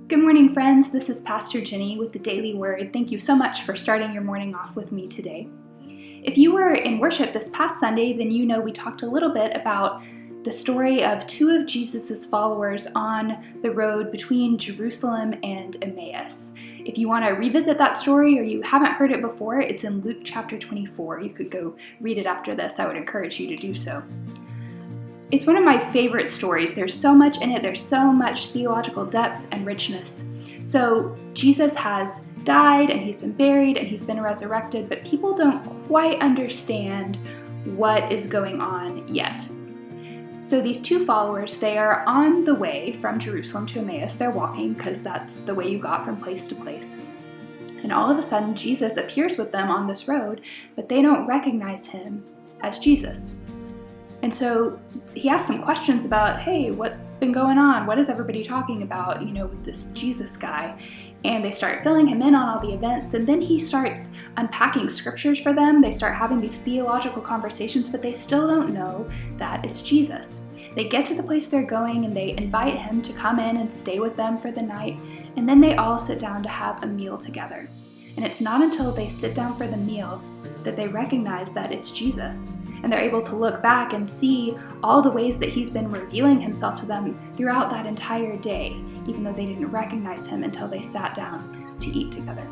Good morning, friends. This is Pastor Ginny with the Daily Word. Thank you so much for starting your morning off with me today. If you were in worship this past Sunday, then you know we talked a little bit about the story of two of Jesus' followers on the road between Jerusalem and Emmaus. If you want to revisit that story or you haven't heard it before, it's in Luke chapter 24. You could go read it after this. I would encourage you to do so. It's one of my favorite stories. There's so much in it. There's so much theological depth and richness. So Jesus has died and he's been buried and he's been resurrected, but people don't quite understand what is going on yet. So these two followers, they are on the way from Jerusalem to Emmaus. They're walking because that's the way you got from place to place. And all of a sudden, Jesus appears with them on this road, but they don't recognize him as Jesus. And so he asks some questions about, hey, what's been going on? What is everybody talking about, with this Jesus guy? And they start filling him in on all the events. And then he starts unpacking scriptures for them. They start having these theological conversations, but they still don't know that it's Jesus. They get to the place they're going and they invite him to come in and stay with them for the night. And then they all sit down to have a meal together. And it's not until they sit down for the meal that they recognize that it's Jesus. And they're able to look back and see all the ways that he's been revealing himself to them throughout that entire day, even though they didn't recognize him until they sat down to eat together.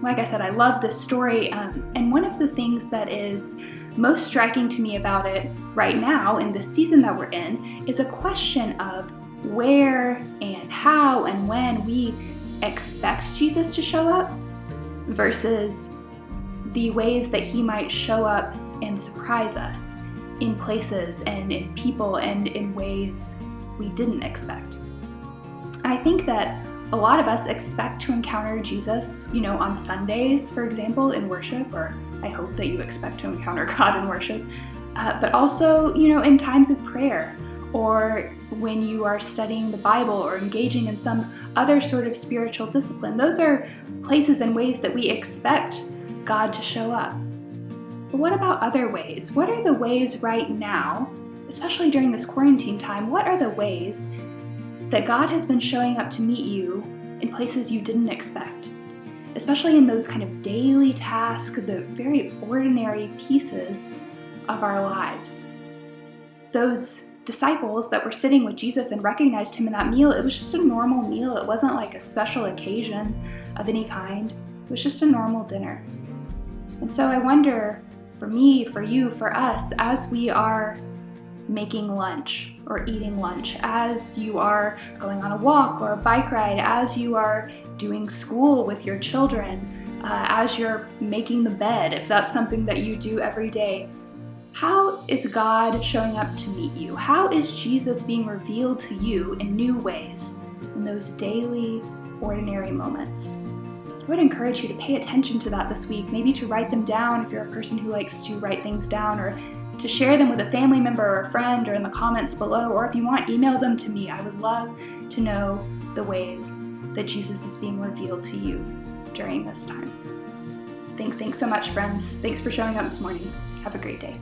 Like I said, I love this story, and one of the things that is most striking to me about it right now in the season that we're in is a question of where and how and when we expect Jesus to show up versus the ways that he might show up and surprise us in places and in people and in ways we didn't expect. I think that a lot of us expect to encounter Jesus, on Sundays, for example, in worship, or I hope that you expect to encounter God in worship, but also, in times of prayer, or when you are studying the Bible or engaging in some other sort of spiritual discipline. Those are places and ways that we expect God to show up. But what about other ways? What are the ways right now, especially during this quarantine time, what are the ways that God has been showing up to meet you in places you didn't expect? Especially in those kind of daily tasks, the very ordinary pieces of our lives. Those disciples that were sitting with Jesus and recognized him in that meal, it was just a normal meal. It wasn't like a special occasion of any kind. It was just a normal dinner. And so I wonder, for me, for you, for us, as we are making lunch or eating lunch, as you are going on a walk or a bike ride, as you are doing school with your children, as you're making the bed, if that's something that you do every day, how is God showing up to meet you? How is Jesus being revealed to you in new ways in those daily, ordinary moments? I would encourage you to pay attention to that this week, maybe to write them down if you're a person who likes to write things down, or to share them with a family member or a friend or in the comments below, or if you want, email them to me. I would love to know the ways that Jesus is being revealed to you during this time. Thanks so much, friends. Thanks for showing up this morning. Have a great day.